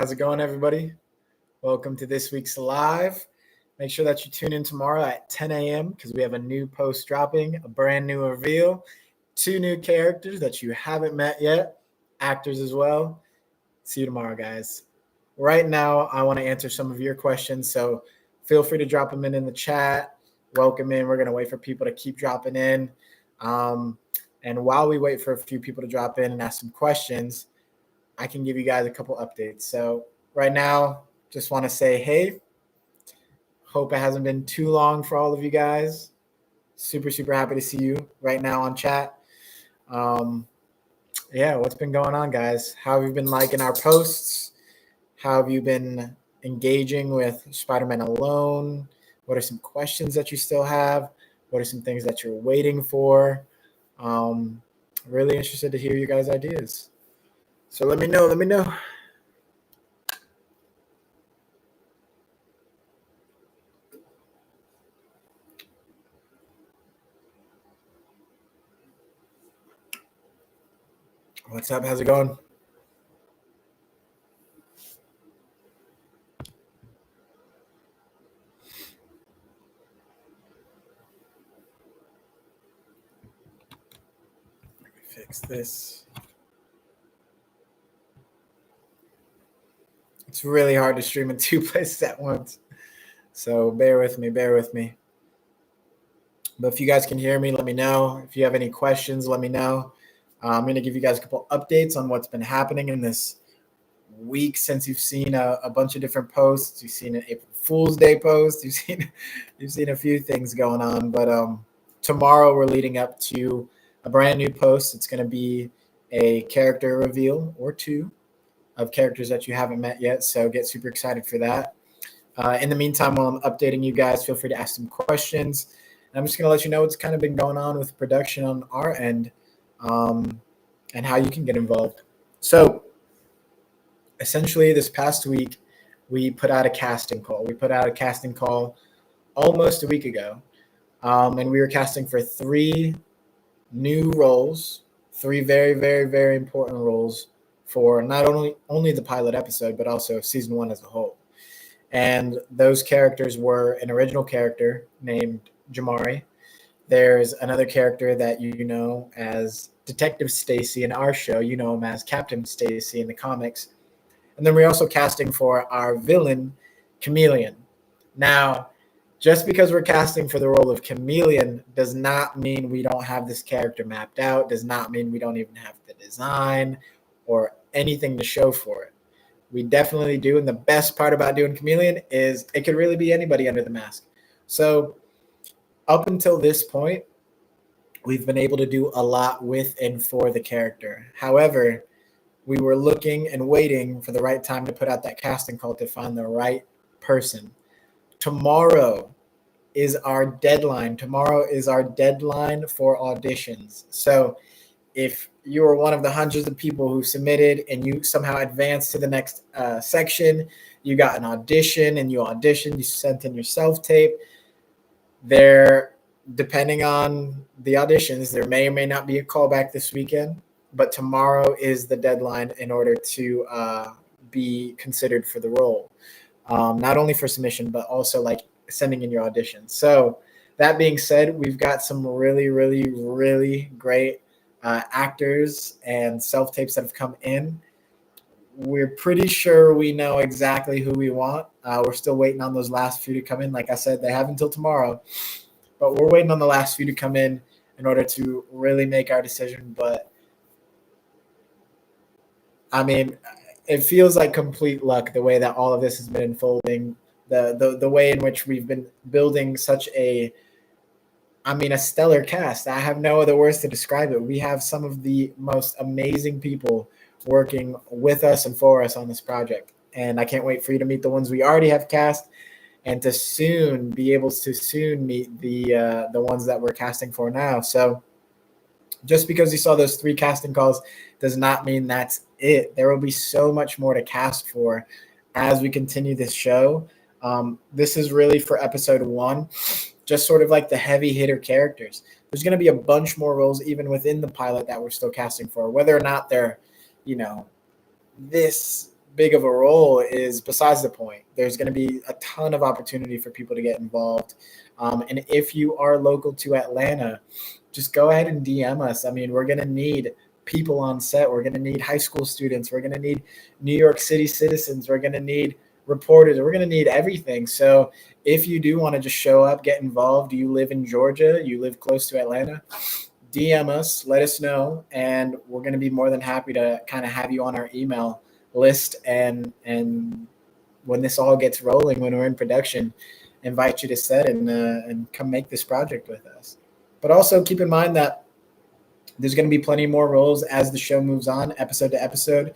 How's it going, everybody? Welcome to this week's live. Make sure that you tune in tomorrow at 10 a.m. because we have a new post dropping, a brand new reveal, two new characters that you haven't met yet, actors as well. See you tomorrow, guys. Right now, I want to answer some of your questions, so feel free to drop them in the chat. Welcome in. We're going to wait for people to keep dropping in. And while we wait for a few people to drop in and ask some questions, I can give you guys a couple updates. So right now, just want to say, hey, hope it hasn't been too long for all of you guys. Super, super happy to see you right now on chat. What's been going on, guys? How have you been liking our posts? How have you been engaging with Spider-Man Alone? What are some questions that you still have? What are some things that you're waiting for? Really interested to hear your guys' ideas. So let me know. What's up? How's it going? Let me fix this. It's really hard to stream in two places at once. So bear with me. But if you guys can hear me, let me know. If you have any questions, let me know. I'm going to give you guys a couple updates on what's been happening in this week since you've seen a bunch of different posts. You've seen an April Fool's Day post. You've seen a few things going on. But tomorrow we're leading up to a brand new post. It's going to be a character reveal or two of characters that you haven't met yet. So get super excited for that. In the meantime, while I'm updating you guys, feel free to ask some questions. And I'm just going to let you know what's kind of been going on with production on our end and how you can get involved. So essentially this past week, we put out a casting call. We put out a casting call almost a week ago. And we were casting for 3 new roles, 3 very, very, very important roles for not only the pilot episode, but also season 1 as a whole. And those characters were an original character named Jamari. There's another character that you know as Detective Stacy in our show. You know him as Captain Stacy in the comics. And then we're also casting for our villain, Chameleon. Now, just because we're casting for the role of Chameleon does not mean we don't have this character mapped out, does not mean we don't even have the design or anything to show for it. We definitely do. And the best part about doing Chameleon is it could really be anybody under the mask. So up until this point, we've been able to do a lot with and for the character. However, we were looking and waiting for the right time to put out that casting call to find the right person. Tomorrow is our deadline. Tomorrow is our deadline for auditions. So if you are one of the hundreds of people who submitted and you somehow advanced to the next section, you got an audition and you auditioned, you sent in your self-tape, depending on the auditions, there may or may not be a callback this weekend, but tomorrow is the deadline in order to be considered for the role. Not only for submission, but also like sending in your audition. So that being said, we've got some really, really, really great actors and self-tapes that have come in. We're pretty sure we know exactly who we want. We're still waiting on those last few to come in. Like I said, they have until tomorrow, but we're waiting on the last few to come in order to really make our decision. But I mean, it feels like complete luck the way that all of this has been unfolding, the way in which we've been building such a stellar cast. I have no other words to describe it. We have some of the most amazing people working with us and for us on this project. And I can't wait for you to meet the ones we already have cast and to soon be able to meet the ones that we're casting for now. So just because you saw those 3 casting calls does not mean that's it. There will be so much more to cast for as we continue this show. This is really for episode 1, just sort of like the heavy hitter characters. There's going to be a bunch more roles even within the pilot that we're still casting for, whether or not they're, this big of a role is besides the point. There's going to be a ton of opportunity for people to get involved. And if you are local to Atlanta, just go ahead and DM us. I mean, we're going to need people on set. We're going to need high school students. We're going to need New York City citizens. We're going to need reporters. We're going to need everything. So if you do want to just show up, get involved, you live in Georgia, you live close to Atlanta, DM us, let us know, and we're going to be more than happy to kind of have you on our email list. And when this all gets rolling, when we're in production, invite you to set and come make this project with us. But also keep in mind that there's going to be plenty more roles as the show moves on, episode to episode,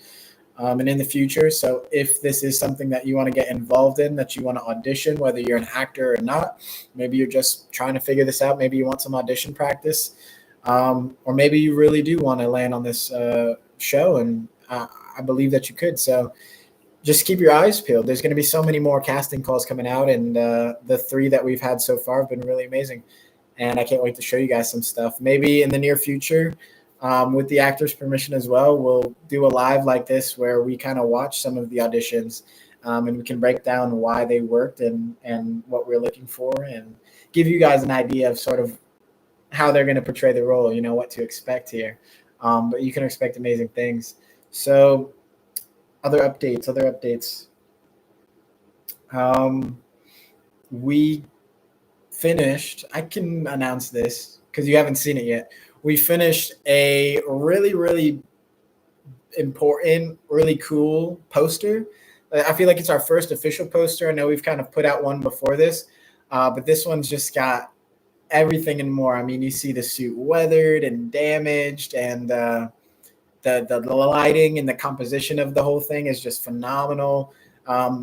and in the future. So if this is something that you want to get involved in, that you want to audition, whether you're an actor or not, maybe you're just trying to figure this out, maybe you want some audition practice, or maybe you really do want to land on this show, and I believe that you could. So just keep your eyes peeled. There's going to be so many more casting calls coming out, and the 3 that we've had so far have been really amazing. And I can't wait to show you guys some stuff. Maybe in the near future, with the actors' permission as well, we'll do a live like this where we kind of watch some of the auditions, and we can break down why they worked and what we're looking for, and give you guys an idea of sort of how they're going to portray the role, what to expect here. But you can expect amazing things. So other updates. We finished, I can announce this because you haven't seen it yet. We finished a really, really important, really cool poster. I feel like it's our first official poster. I know we've kind of put out one before this, but this one's just got everything and more. I mean, you see the suit weathered and damaged, and the lighting and the composition of the whole thing is just phenomenal.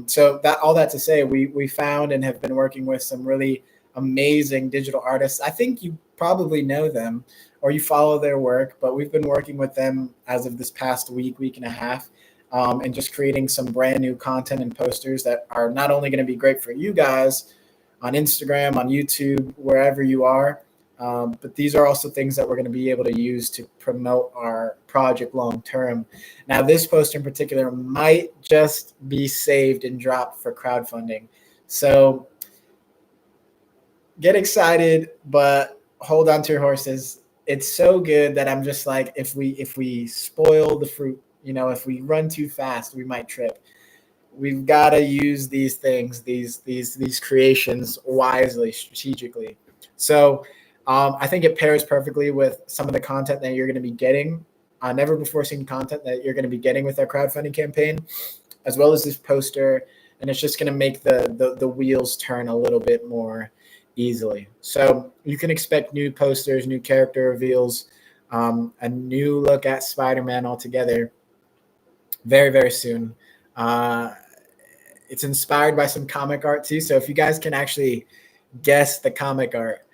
So that all that to say, we found and have been working with some really amazing digital artists. I think you probably know them or you follow their work, but we've been working with them as of this past week and a half, and just creating some brand new content and posters that are not only going to be great for you guys on Instagram, on YouTube, wherever you are, but these are also things that we're going to be able to use to promote our project long term. Now, this poster in particular might just be saved and dropped for crowdfunding. So get excited, but hold on to your horses. It's so good that I'm just like, if we spoil the fruit, if we run too fast, we might trip. We've got to use these things, these creations wisely, strategically. So I think it pairs perfectly with some of the content that you're going to be getting, never before seen content that you're going to be getting with our crowdfunding campaign, as well as this poster. And it's just going to make the wheels turn a little bit more easily. So you can expect new posters, new character reveals, a new look at Spider-Man altogether very, very soon. It's inspired by some comic art too. So if you guys can actually guess the comic art,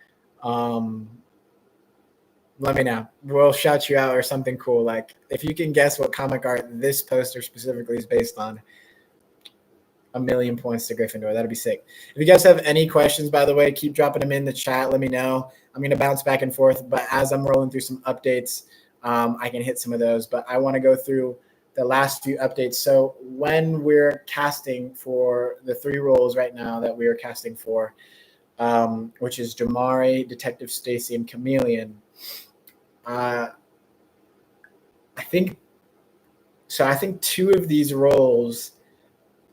let me know. We'll shout you out or something cool. Like if you can guess what comic art this poster specifically is based on, 1,000,000 points to Gryffindor. That'd be sick. If you guys have any questions, by the way, keep dropping them in the chat. Let me know. I'm going to bounce back and forth, but as I'm rolling through some updates, I can hit some of those. But I want to go through the last few updates. So when we're casting for the 3 roles right now that we are casting for, which is Jamari, Detective Stacy, and Chameleon, I think 2 of these roles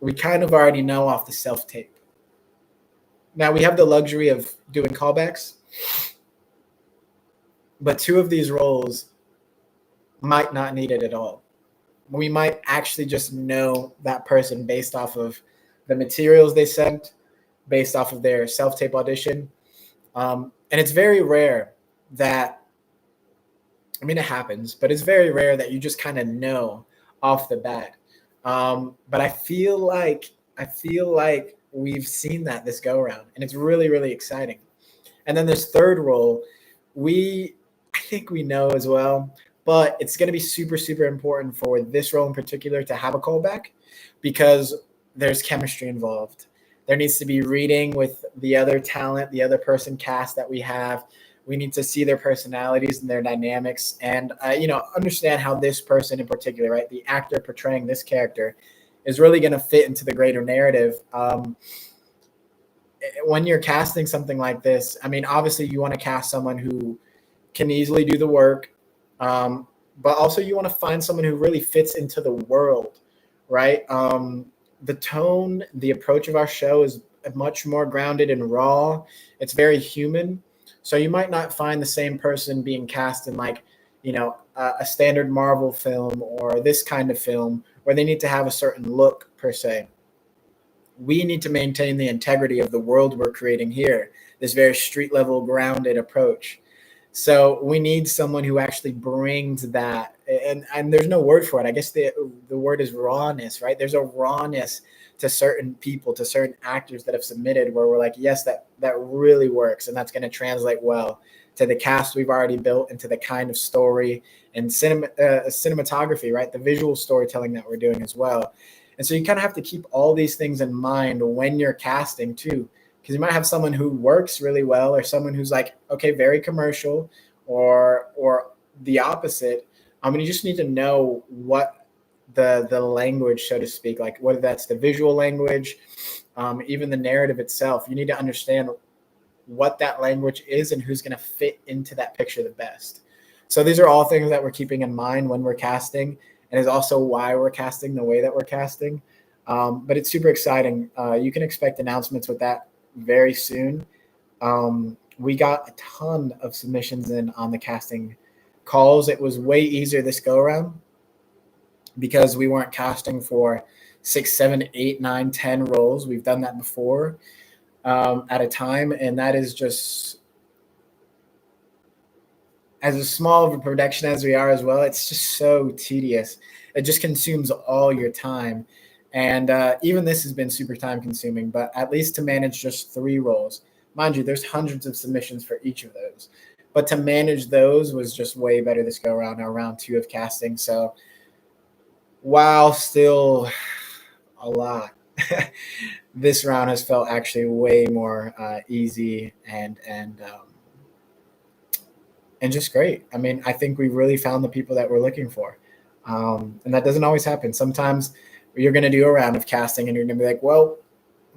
we kind of already know off the self-tape. Now we have the luxury of doing callbacks, but 2 of these roles might not need it at all. We might actually just know that person based off of the materials they sent, based off of their self-tape audition. And it's very rare that, it happens, but it's very rare that you just kind of know off the bat. But I feel like we've seen that this go around, and it's really, really exciting. And then this 3rd role, I think we know as well, but it's going to be super, super important for this role in particular to have a callback because there's chemistry involved. There needs to be reading with the other talent, the other person cast that we have. We need to see their personalities and their dynamics and, understand how this person in particular, right, the actor portraying this character is really going to fit into the greater narrative. When you're casting something like this, I mean, obviously you want to cast someone who can easily do the work, but also you want to find someone who really fits into the world, right? The tone, the approach of our show is much more grounded and raw. It's very human. So you might not find the same person being cast in like, a standard Marvel film or this kind of film where they need to have a certain look per se. We need to maintain the integrity of the world we're creating here, this very street level grounded approach. So we need someone who actually brings that, and there's no word for it. I guess the word is rawness, right? There's a rawness to certain people, to certain actors that have submitted where we're like, yes, that really works, and that's going to translate well to the cast we've already built and to the kind of story and cinematography, right? The visual storytelling that we're doing as well. And so you kind of have to keep all these things in mind when you're casting too, because you might have someone who works really well or someone who's like, okay, very commercial, or the opposite. I mean, you just need to know what the language, so to speak, like whether that's the visual language, even the narrative itself. You need to understand what that language is and who's going to fit into that picture the best. So these are all things that we're keeping in mind when we're casting, and is also why we're casting the way that we're casting. But it's super exciting. You can expect announcements with that very soon. We got a ton of submissions in on the casting calls. It was way easier this go around because we weren't casting for 6, 7, 8, 9, 10 roles. We've done that before at a time, and that is just, as small of a production as we are as well, it's just so tedious. It just consumes all your time. And even this has been super time consuming, but at least to manage just 3 roles, mind you, there's hundreds of submissions for each of those, but to manage those was just way better this go around, our round 2 of casting. So while still a lot, this round has felt actually way more easy and just great. I mean, I think we really found the people that we're looking for. And that doesn't always happen. Sometimes you're going to do a round of casting and you're going to be like, well,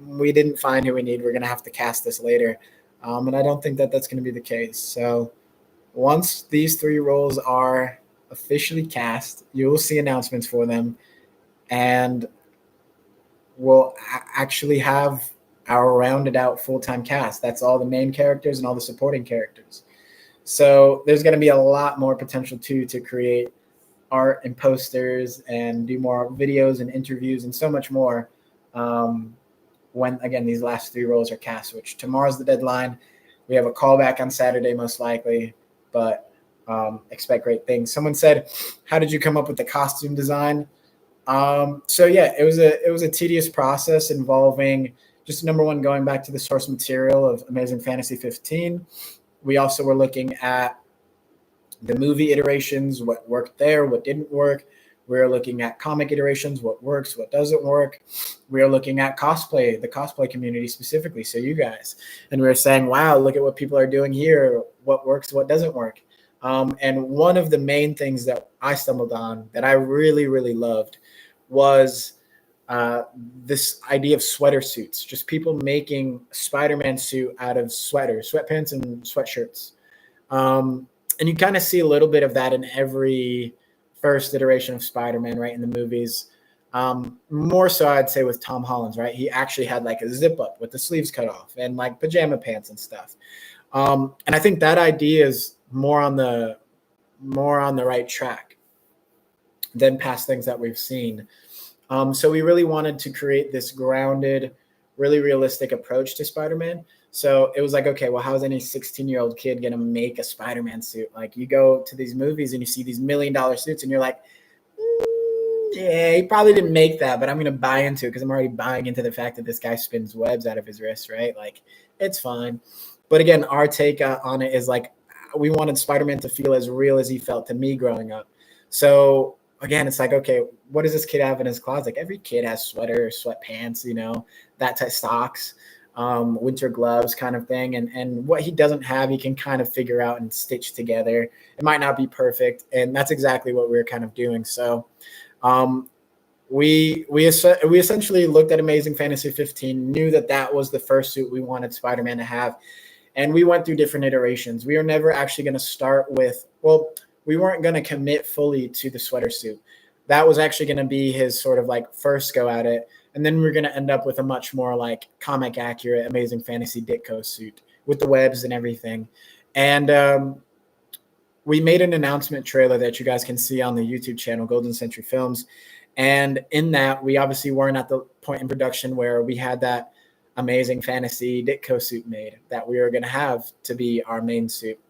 we didn't find who we need. We're going to have to cast this later. And I don't think that that's going to be the case. So once these 3 roles are officially cast, you will see announcements for them, and we'll actually have our rounded out full-time cast. That's all the main characters and all the supporting characters. So there's going to be a lot more potential too to create art and posters and do more videos and interviews and so much more when, again, these last 3 roles are cast, which tomorrow's the deadline. We have a callback on Saturday most likely, but expect great things. Someone said, how did you come up with the costume design? So yeah, it was a tedious process involving just, number one, going back to the source material of Amazing Fantasy 15. We also were looking at the movie iterations, what worked there, what didn't work. We're looking at comic iterations, what works, what doesn't work. We're looking at cosplay, the cosplay community specifically, so you guys. And we're saying, wow, look at what people are doing here, what works, what doesn't work. And one of the main things that I stumbled on that I really, really loved was this idea of sweater suits, just people making Spider-Man suit out of sweatpants and sweatshirts. And you kind of see a little bit of that in every first iteration of Spider-Man, right, in the movies. More so, I'd say, with Tom Holland's, right? He actually had like a zip up with the sleeves cut off and like pajama pants and stuff. And I think that idea is more on the right track than past things that we've seen. So we really wanted to create this grounded, really realistic approach to Spider-Man. So it was like, okay, well, how's any 16-year-old kid going to make a Spider-Man suit? Like, you go to these movies and you see these $1 million suits and you're like, yeah, he probably didn't make that, but I'm going to buy into it because I'm already buying into the fact that this guy spins webs out of his wrist, right? Like, it's fine. But again, our take on it is like, we wanted Spider-Man to feel as real as he felt to me growing up. So again, it's like, okay, what does this kid have in his closet? Like, every kid has sweaters, sweatpants, that type, socks, winter gloves kind of thing. And what he doesn't have, he can kind of figure out and stitch together. It might not be perfect. And that's exactly what we're kind of doing. So we essentially looked at Amazing Fantasy 15, knew that that was the first suit we wanted Spider-Man to have, and we went through different iterations. We were never actually going to start with, well, we weren't going to commit fully to the sweater suit. That was actually going to be his sort of like first go at it, and then we're going to end up with a much more like comic accurate Amazing Fantasy Ditko suit with the webs and everything. And we made an announcement trailer that you guys can see on the YouTube channel, Golden Century Films. And in that, we obviously weren't at the point in production where we had that Amazing Fantasy Ditko suit made that we were going to have to be our main suit.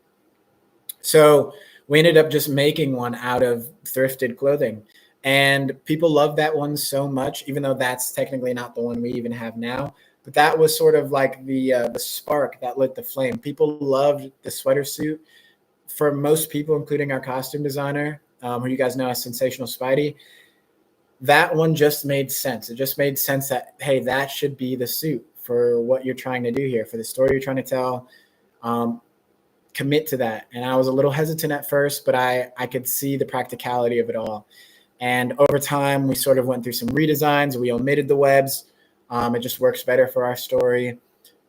So we ended up just making one out of thrifted clothing. And people love that one so much, even though that's technically not the one we even have now. But that was sort of like the spark that lit the flame. People loved the sweater suit. For most people, including our costume designer, who you guys know as Sensational Spidey, that one just made sense. It just made sense that, hey, that should be the suit for what you're trying to do here, for the story you're trying to tell. Commit to that. And I was a little hesitant at first, but I could see the practicality of it all. And over time, we sort of went through some redesigns. We omitted the webs. It just works better for our story.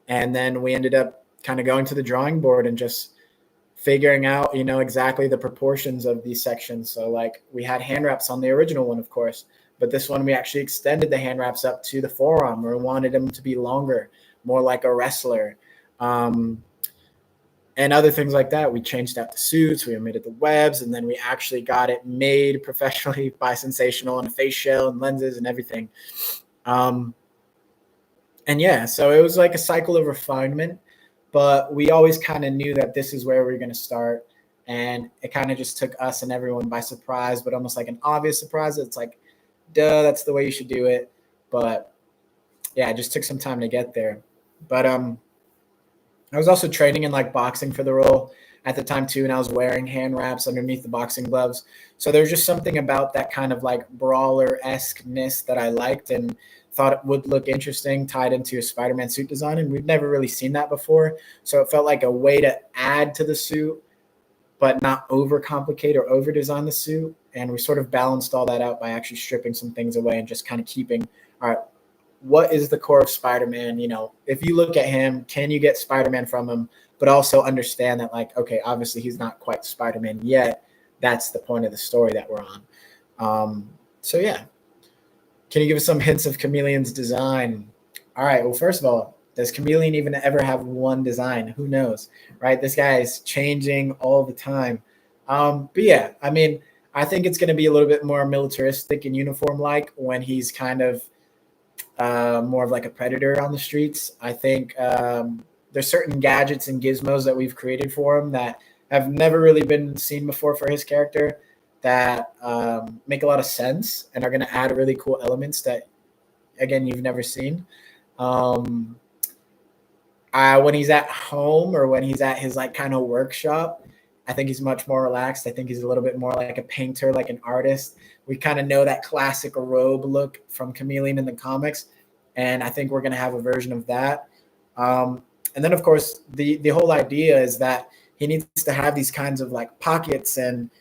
And then we ended up kind of going to the drawing board and just figuring out, exactly the proportions of these sections. So like we had hand wraps on the original one, of course, but this one we actually extended the hand wraps up to the forearm. We wanted them to be longer, more like a wrestler. And other things like that. We changed out the suits, we omitted the webs, and then we actually got it made professionally by Sensational and a face shell and lenses and everything. And yeah, so it was like a cycle of refinement, but we always kind of knew that this is where we were going to start. And it kind of just took us and everyone by surprise, but almost like an obvious surprise. It's like, duh, that's the way you should do it. But yeah, it just took some time to get there. But I was also training in like boxing for the role at the time too, and I was wearing hand wraps underneath the boxing gloves. So there's just something about that kind of like brawler-esque-ness that I liked and thought it would look interesting tied into a Spider-Man suit design. And we've never really seen that before. So it felt like a way to add to the suit, but not overcomplicate or over-design the suit. And we sort of balanced all that out by actually stripping some things away and just kind of keeping, all right, what is the core of Spider-Man? If you look at him, can you get Spider-Man from him, but also understand that, like, okay, obviously he's not quite Spider-Man yet. That's the point of the story that we're on. So yeah. Can you give us some hints of Chameleon's design? All right. Well, first of all, does Chameleon even ever have one design? Who knows, right? This guy is changing all the time. But yeah, I mean, I think it's going to be a little bit more militaristic and uniform-like when he's kind of more of like a predator on the streets. I think there's certain gadgets and gizmos that we've created for him that have never really been seen before for his character that make a lot of sense and are going to add really cool elements that, again, you've never seen. When he's at home or when he's at his like kind of workshop, I think he's much more relaxed. I think he's a little bit more like a painter, like an artist. We kind of know that classic robe look from Chameleon in the comics, and I think we're going to have a version of that. And then, of course, the whole idea is that he needs to have these kinds of like pockets and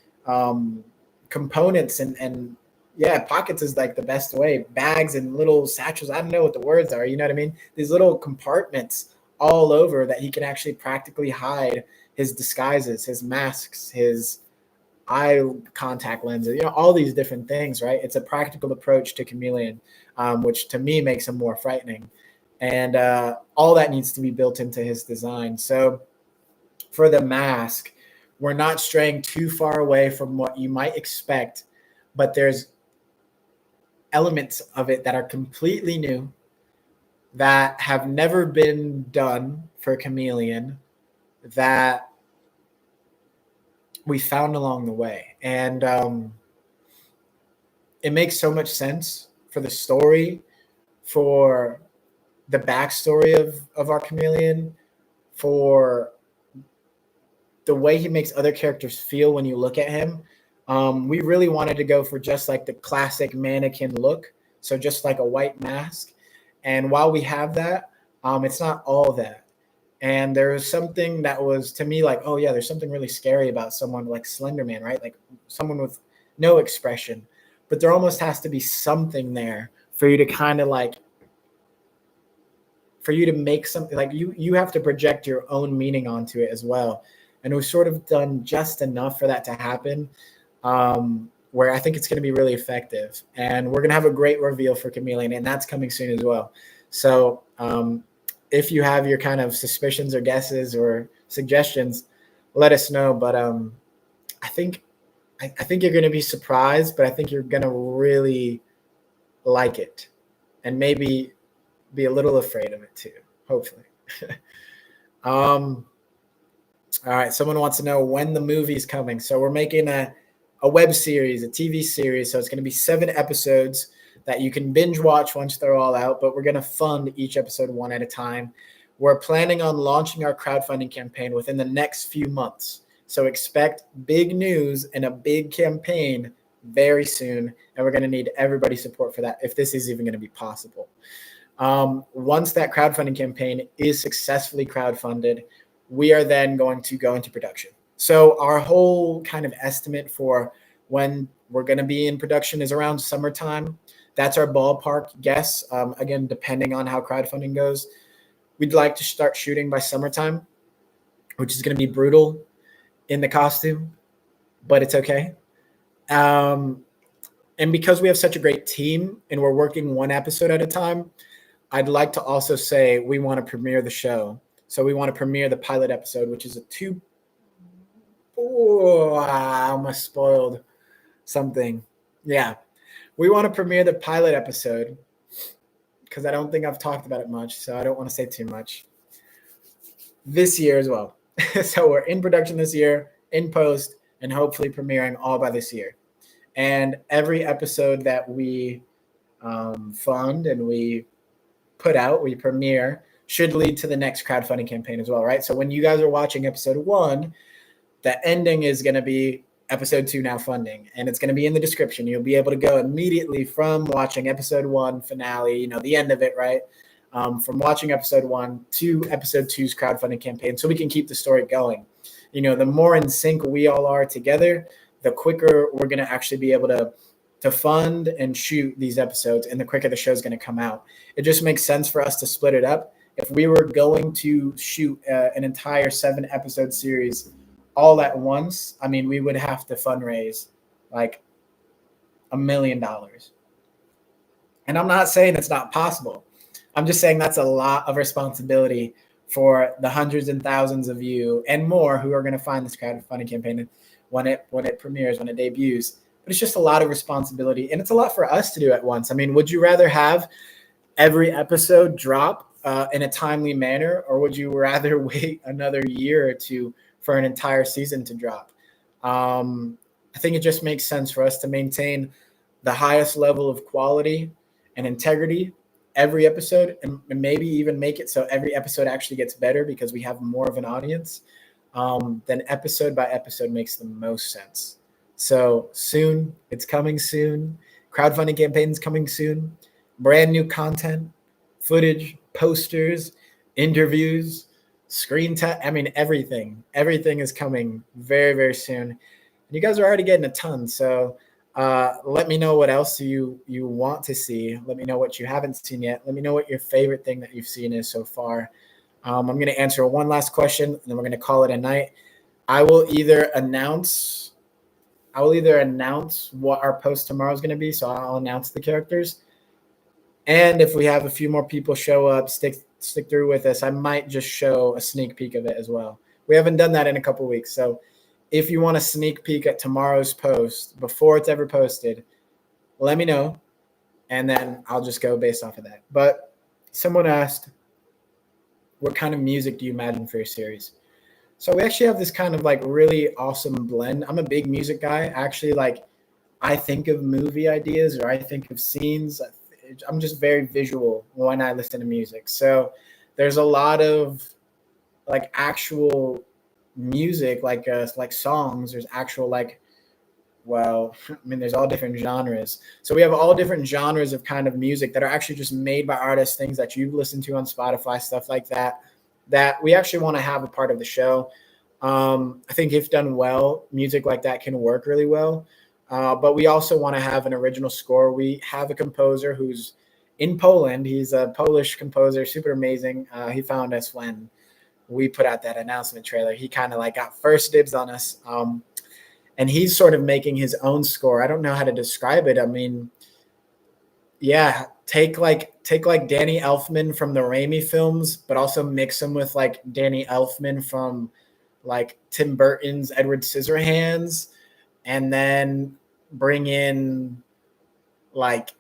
components and yeah, pockets is like the best way. Bags and little satchels. I don't know what the words are. You know what I mean? These little compartments all over that he can actually practically hide his disguises, his masks, his eye contact lenses, all these different things, right? It's a practical approach to Chameleon, which to me makes him more frightening. And all that needs to be built into his design. So for the mask, we're not straying too far away from what you might expect, but there's elements of it that are completely new that have never been done for Chameleon that we found along the way. And it makes so much sense for the story, for the backstory of our Chameleon, for the way he makes other characters feel when you look at him. We really wanted to go for just like the classic mannequin look. So just like a white mask. And while we have that, it's not all that. And there was something that was to me like, oh yeah, there's something really scary about someone like Slender Man, right? Like someone with no expression. but there almost has to be something there for you to kind of like, for you to make something like you have to project your own meaning onto it as well. And we've sort of done just enough for that to happen, where I think it's going to be really effective. And we're going to have a great reveal for Chameleon, and that's coming soon as well. So if you have your kind of suspicions or guesses or suggestions, let us know. But I think you're going to be surprised, but I think you're going to really like it, and maybe be a little afraid of it too, hopefully. All right, someone wants to know when the movie's coming. So we're making a web series, a TV series. So it's going to be 7 episodes that you can binge watch once they're all out, but we're going to fund each episode one at a time. We're planning on launching our crowdfunding campaign within the next few months. So expect big news and a big campaign very soon. And we're going to need everybody's support for that, if this is even going to be possible. Once that crowdfunding campaign is successfully crowdfunded, we are then going to go into production. So our whole kind of estimate for when we're going to be in production is around summertime. That's our ballpark guess. Again, depending on how crowdfunding goes, we'd like to start shooting by summertime, which is going to be brutal in the costume, but it's okay. And because we have such a great team and we're working one episode at a time, I'd like to also say we want to premiere the show. So we want to premiere the pilot episode, which is I almost spoiled something. Yeah. We want to premiere the pilot episode because I don't think I've talked about it much, so I don't want to say too much. This year as well. So we're in production this year, in post, and hopefully premiering all by this year. And every episode that we fund and we put out, we premiere, should lead to the next crowdfunding campaign as well, right? So when you guys are watching episode 1, the ending is going to be episode 2 now funding, and it's going to be in the description. You'll be able to go immediately from watching episode 1 finale, the end of it, right? From watching episode 1 to episode 2's crowdfunding campaign, so we can keep the story going. The more in sync we all are together, the quicker we're going to actually be able to fund and shoot these episodes, and the quicker the show is going to come out. It just makes sense for us to split it up. If we were going to shoot an entire 7 episode series all at once, I mean, we would have to fundraise like $1 million. And I'm not saying it's not possible. I'm just saying that's a lot of responsibility for the hundreds and thousands of you and more who are going to find this crowdfunding campaign when it premieres, when it debuts. But it's just a lot of responsibility, and it's a lot for us to do at once. I mean, would you rather have every episode drop in a timely manner, or would you rather wait another year or 2 for an entire season to drop? I think it just makes sense for us to maintain the highest level of quality and integrity every episode, and maybe even make it so every episode actually gets better because we have more of an audience. Then episode by episode makes the most sense. So soon, it's coming soon. Crowdfunding campaign's coming soon. Brand new content, footage, posters, interviews, screen time. I mean, everything is coming very, very soon. And you guys are already getting a ton. So let me know what else you want to see. Let me know what you haven't seen yet. Let me know what your favorite thing that you've seen is so far. I'm going to answer one last question, and then we're going to call it a night. I will either announce what our post tomorrow is going to be. So I'll announce the characters. And if we have a few more people show up, stick through with us, I might just show a sneak peek of it as well. We haven't done that in a couple weeks. So if you want a sneak peek at tomorrow's post before it's ever posted, let me know. And then I'll just go based off of that. But someone asked, what kind of music do you imagine for your series? So we actually have this kind of like really awesome blend. I'm a big music guy. Actually, like I think of movie ideas or I think of scenes. I'm just very visual when I listen to music. So there's a lot of like actual music, like songs. There's actual there's all different genres. So we have all different genres of kind of music that are actually just made by artists, things that you've listened to on Spotify, stuff like that we actually want to have a part of the show. I think if done well, music like that can work really well. but we also want to have an original score. We have a composer who's in Poland. He's a Polish composer, super amazing. He found us when we put out that announcement trailer. He kind of like got first dibs on us. And he's sort of making his own score. I don't know how to describe it. I mean, yeah, take like Danny Elfman from the Raimi films, but also mix him with like Danny Elfman from like Tim Burton's Edward Scissorhands, and then bring in like,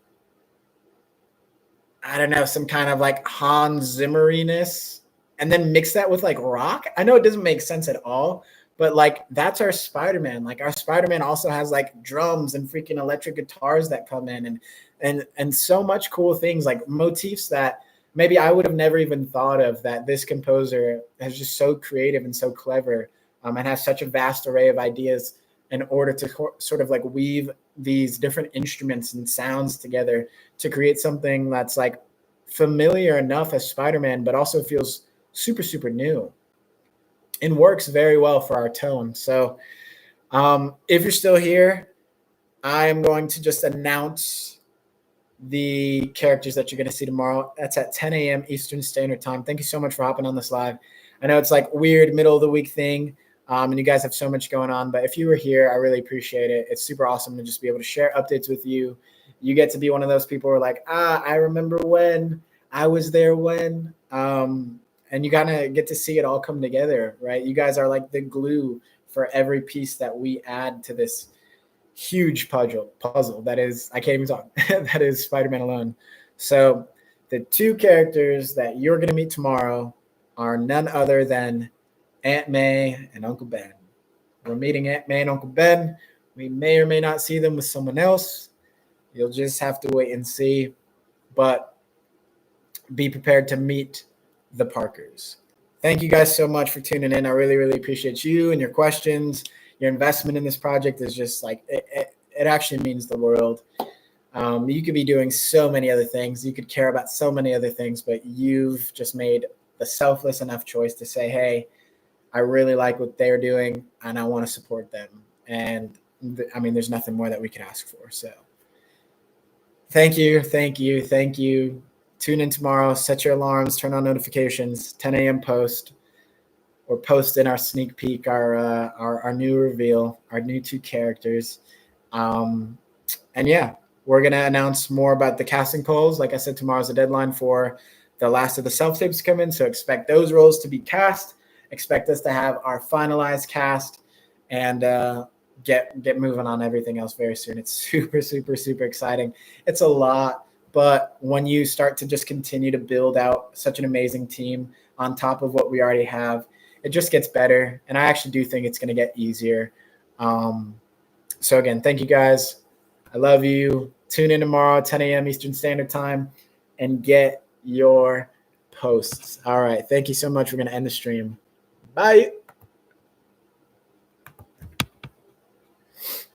I don't know, some kind of like Hans Zimmeriness, and then mix that with like rock. I know it doesn't make sense at all, but like that's our Spider-Man. Like our Spider-Man also has like drums and freaking electric guitars that come in, and so much cool things, like motifs that maybe I would have never even thought of, that this composer is just so creative and so clever, and has such a vast array of ideas in order to sort of like weave these different instruments and sounds together to create something that's like familiar enough as Spider-Man, but also feels super, super new and works very well for our tone. So if you're still here, I am going to just announce the characters that you're going to see tomorrow. That's at 10 a.m. Eastern Standard Time. Thank you so much for hopping on this live. I know it's like weird middle of the week thing, and you guys have so much going on, but if you were here, I really appreciate it. It's super awesome to just be able to share updates with you. You get to be one of those people who are like, I remember when I was there when, and you kind of get to see it all come together, right? You guys are like the glue for every piece that we add to this huge puzzle that is, I can't even talk, that is Spider-Man alone. So the two characters that you're going to meet tomorrow are none other than Aunt May and Uncle Ben. We're meeting Aunt May and Uncle Ben. We may or may not see them with someone else. You'll just have to wait and see, but be prepared to meet the Parkers. Thank you guys so much for tuning in. I really, really appreciate you and your questions. Your investment in this project is just like, it actually means the world. You could be doing so many other things. You could care about so many other things, but you've just made the selfless enough choice to say, hey, I really like what they're doing and I want to support them. And I mean, there's nothing more that we could ask for. So thank you. Tune in tomorrow, set your alarms, turn on notifications, 10 a.m. post. Or post in our sneak peek, our new reveal, our new two characters. And yeah, we're going to announce more about the casting calls. Like I said, tomorrow's the deadline for the last of the self-tapes to come in. So expect those roles to be cast. Expect us to have our finalized cast and get moving on everything else very soon. It's super, super, super exciting. It's a lot, but when you start to just continue to build out such an amazing team on top of what we already have, it just gets better. And I actually do think it's going to get easier. So again, thank you guys. I love you. Tune in tomorrow, 10 a.m. Eastern Standard Time, and get your posts. All right. Thank you so much. We're going to end the stream. Bye.